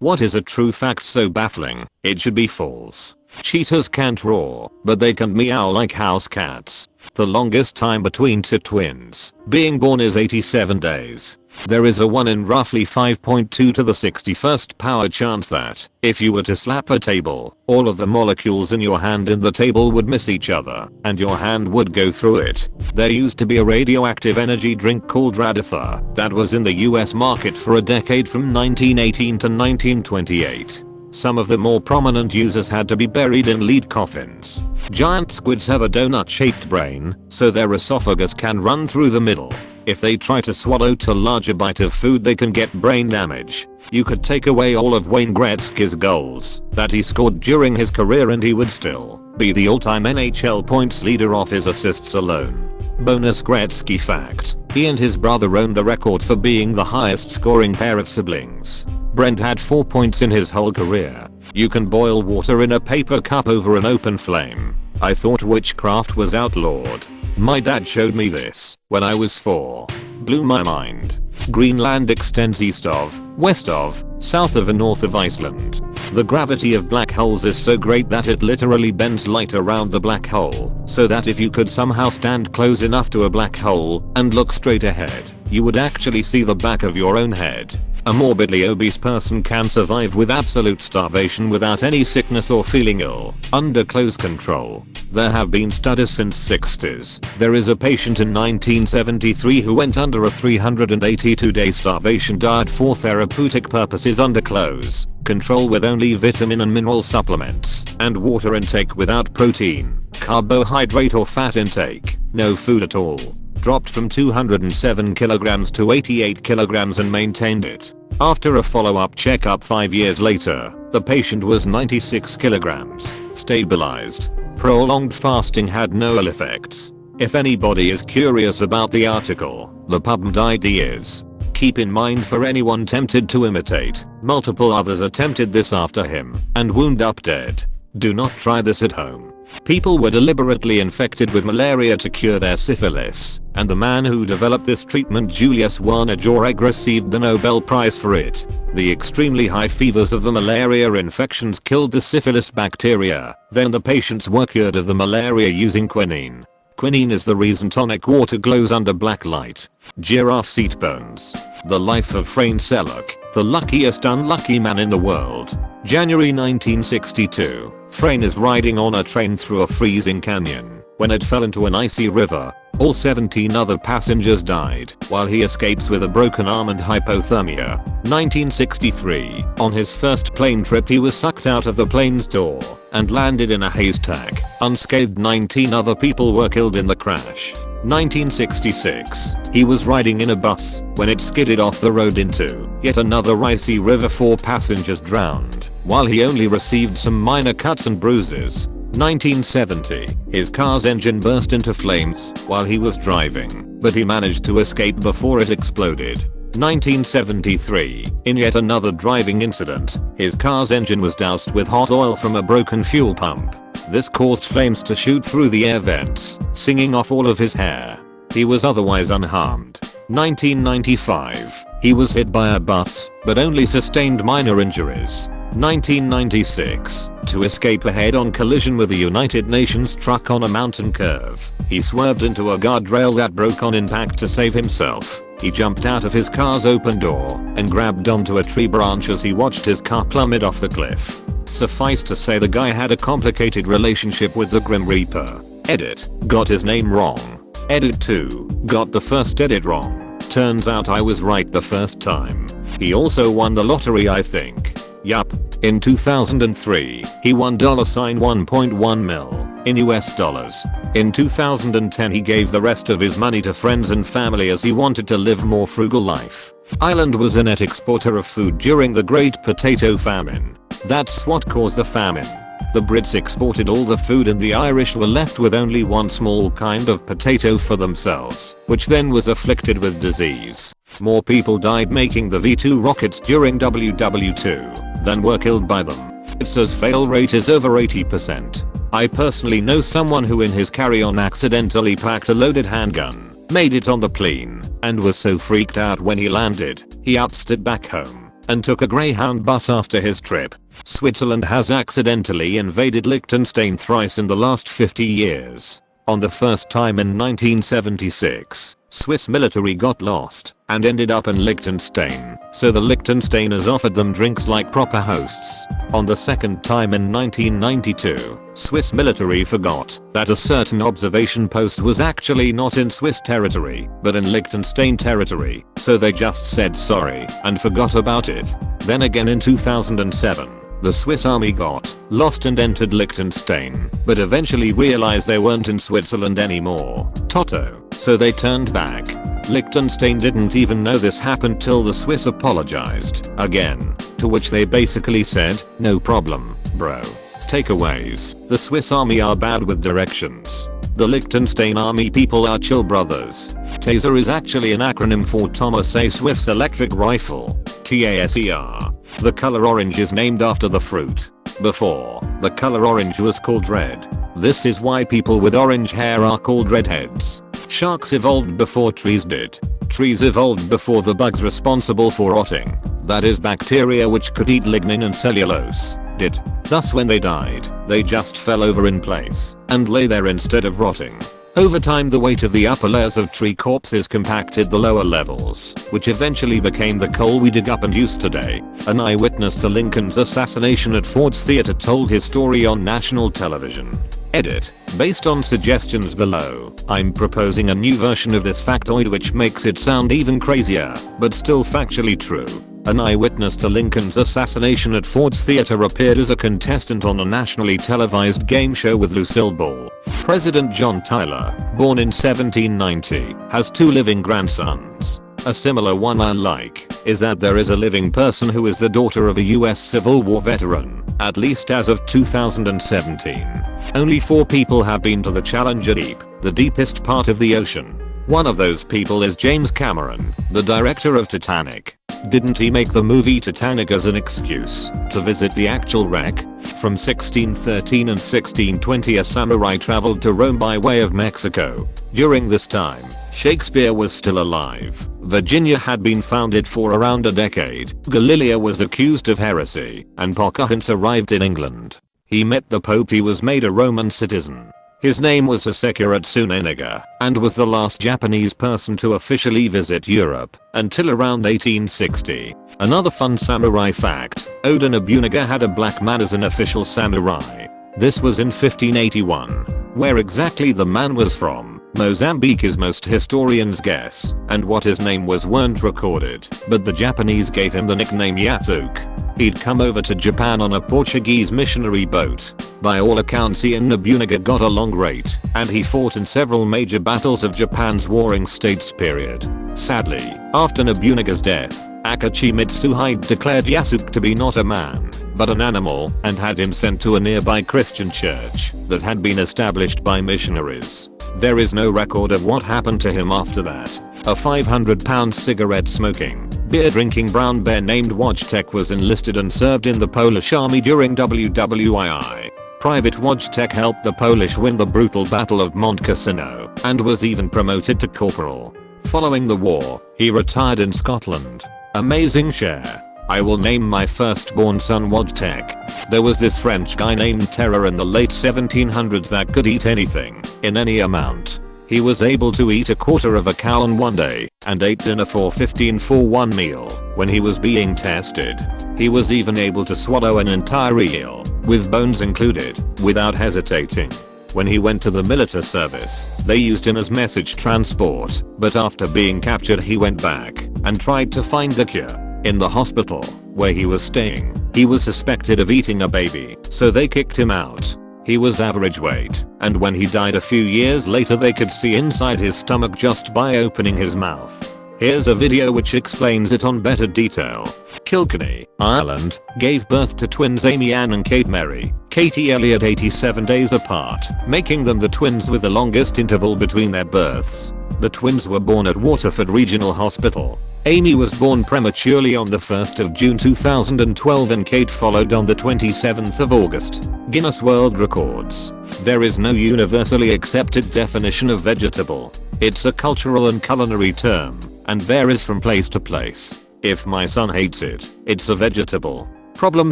What is a true fact so baffling, it should be false? Cheetahs can't roar, but they can meow like house cats. The longest time between two twins being born is 87 days. There is a 1 in roughly 5.2 to the 61st power chance that, if you were to slap a table, all of the molecules in your hand in the table would miss each other, and your hand would go through it. There used to be a radioactive energy drink called Raditha that was in the US market for a decade from 1918 to 1928. Some of the more prominent users had to be buried in lead coffins. Giant squids have a donut-shaped brain, so their esophagus can run through the middle. If they try to swallow too large a bite of food they can get brain damage. You could take away all of Wayne Gretzky's goals that he scored during his career and he would still be the all-time NHL points leader off his assists alone. Bonus Gretzky fact: he and his brother own the record for being the highest scoring pair of siblings. Brent had 4 points in his whole career. You can boil water in a paper cup over an open flame. I thought witchcraft was outlawed. My dad showed me this when I was 4. Blew my mind. Greenland extends east of, west of, south of and north of Iceland. The gravity of black holes is so great that it literally bends light around the black hole, so that if you could somehow stand close enough to a black hole and look straight ahead, you would actually see the back of your own head. A morbidly obese person can survive with absolute starvation without any sickness or feeling ill, under close control. There have been studies since 60s. There is a patient in 1973 who went under a 382-day starvation diet for therapeutic purposes under close control with only vitamin and mineral supplements and water intake without protein, carbohydrate or fat intake, no food at all. Dropped from 207 kilograms to 88 kilograms and maintained it. After a follow-up checkup 5 years later, the patient was 96 kilograms, stabilized. Prolonged fasting had no ill effects. If anybody is curious about the article, the PubMed ID is. Keep in mind for anyone tempted to imitate, multiple others attempted this after him and wound up dead. Do not try this at home. People were deliberately infected with malaria to cure their syphilis, and the man who developed this treatment, Julius Werner Jauregg, received the Nobel Prize for it. The extremely high fevers of the malaria infections killed the syphilis bacteria, then the patients were cured of the malaria using quinine. Quinine is the reason tonic water glows under black light. Giraffe seat bones. The life of Frayne Selleck, the luckiest unlucky man in the world. January 1962. Frayne is riding on a train through a freezing canyon when it fell into an icy river. All 17 other passengers died while he escapes with a broken arm and hypothermia. 1963. On his first plane trip he was sucked out of the plane's door and landed in a haystack. Unscathed, 19 other people were killed in the crash. 1966. He was riding in a bus when it skidded off the road into yet another icy river. 4 passengers drowned while he only received some minor cuts and bruises. 1970. His car's engine burst into flames while he was driving, but he managed to escape before it exploded. 1973. In yet another driving incident, his car's engine was doused with hot oil from a broken fuel pump. This caused flames to shoot through the air vents, singing off all of his hair. He was otherwise unharmed. 1995. He was hit by a bus, but only sustained minor injuries. 1996. To escape a head-on collision with a United Nations truck on a mountain curve, he swerved into a guardrail that broke on impact to save himself. He jumped out of his car's open door and grabbed onto a tree branch as he watched his car plummet off the cliff. Suffice to say the guy had a complicated relationship with the Grim Reaper. Edit. Got his name wrong. Edit 2. Got the first edit wrong. Turns out I was right the first time. He also won the lottery, I think. Yup. In 2003, he won $1.1 mil in US dollars. In 2010 he gave the rest of his money to friends and family as he wanted to live more frugal life. Ireland was a net exporter of food during the Great Potato Famine. That's what caused the famine. The Brits exported all the food and the Irish were left with only one small kind of potato for themselves, which then was afflicted with disease. More people died making the V2 rockets during WW2 than were killed by them. ITSA's fail rate is over 80%. I personally know someone who in his carry-on accidentally packed a loaded handgun, made it on the plane, and was so freaked out when he landed, he upsed it back home and took a Greyhound bus after his trip. Switzerland has accidentally invaded Liechtenstein thrice in the last 50 years. On the first time in 1976, Swiss military got lost and ended up in Liechtenstein, so the Liechtensteiners offered them drinks like proper hosts. On the second time in 1992, Swiss military forgot that a certain observation post was actually not in Swiss territory, but in Liechtenstein territory, so they just said sorry and forgot about it. Then again in 2007, the Swiss army got lost and entered Liechtenstein, but eventually realized they weren't in Switzerland anymore. Toto. So they turned back. Liechtenstein didn't even know this happened till the Swiss apologized again, to which they basically said, no problem, bro. Takeaways. The Swiss army are bad with directions. The Liechtenstein army people are chill brothers. Taser is actually an acronym for Thomas A. Swift's electric rifle. TASER. The color orange is named after the fruit. Before, the color orange was called red. This is why people with orange hair are called redheads. Sharks evolved before trees did. Trees evolved before the bugs responsible for rotting, that is bacteria which could eat lignin and cellulose, did. Thus when they died, they just fell over in place and lay there instead of rotting. Over time the weight of the upper layers of tree corpses compacted the lower levels, which eventually became the coal we dig up and use today. An eyewitness to Lincoln's assassination at Ford's Theater told his story on national television. Edit. Based on suggestions below, I'm proposing a new version of this factoid which makes it sound even crazier, but still factually true. An eyewitness to Lincoln's assassination at Ford's Theater appeared as a contestant on a nationally televised game show with Lucille Ball. President John Tyler, born in 1790, has 2 living grandsons. A similar one I like is that there is a living person who is the daughter of a US Civil War veteran, at least as of 2017. Only 4 people have been to the Challenger Deep, the deepest part of the ocean. One of those people is James Cameron, the director of Titanic. Didn't he make the movie Titanic as an excuse to visit the actual wreck? From 1613 and 1620 a samurai traveled to Rome by way of Mexico. During this time, Shakespeare was still alive. Virginia had been founded for around a decade. Galileo was accused of heresy, and Pocahontas arrived in England. He met the Pope. He was made a Roman citizen. His name was Hasekura Tsuneniga, and was the last Japanese person to officially visit Europe until around 1860. Another fun samurai fact, Oda Nobunaga had a black man as an official samurai. This was in 1581. Where exactly the man was from, Mozambique is most historians guess, and what his name was weren't recorded, but the Japanese gave him the nickname Yatsuke. He'd come over to Japan on a Portuguese missionary boat. By all accounts he and Nobunaga got along great, and he fought in several major battles of Japan's warring states period. Sadly, after Nobunaga's death, Akachi Mitsuhide declared Yasuke to be not a man, but an animal, and had him sent to a nearby Christian church that had been established by missionaries. There is no record of what happened to him after that. A 500-pound cigarette-smoking, beer-drinking brown bear named Wojtek was enlisted and served in the Polish army during WWII. Private Wojtek helped the Polish win the brutal Battle of Mont Cassino, and was even promoted to corporal. Following the war, he retired in Scotland. Amazing share. I will name my firstborn son Wojtek. There was this French guy named Terror in the late 1700s that could eat anything, in any amount. He was able to eat a quarter of a cow in one day, and ate dinner for 15 for one meal. When he was being tested, he was even able to swallow an entire eel, with bones included, without hesitating. When he went to the military service, they used him as message transport, but after being captured he went back and tried to find a cure. In the hospital where he was staying, he was suspected of eating a baby, so they kicked him out. He was average weight, and when he died a few years later they could see inside his stomach just by opening his mouth. Here's a video which explains it on better detail. Kilkenny, Ireland, gave birth to twins Amy Ann and Kate Mary, Katie Elliott 87 days apart, making them the twins with the longest interval between their births. The twins were born at Waterford Regional Hospital. Amy was born prematurely on the 1st of June 2012 and Kate followed on the 27th of August. Guinness World Records. There is no universally accepted definition of vegetable. It's a cultural and culinary term, and varies from place to place. If my son hates it, it's a vegetable. Problem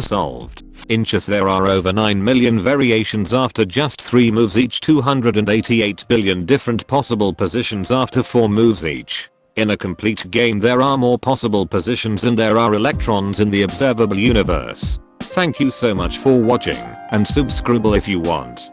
solved. In chess there are over 9 million variations after just 3 moves each, 288 billion different possible positions after 4 moves each. In a complete game there are more possible positions than there are electrons in the observable universe. Thank you so much for watching, and soobscrooble if you want.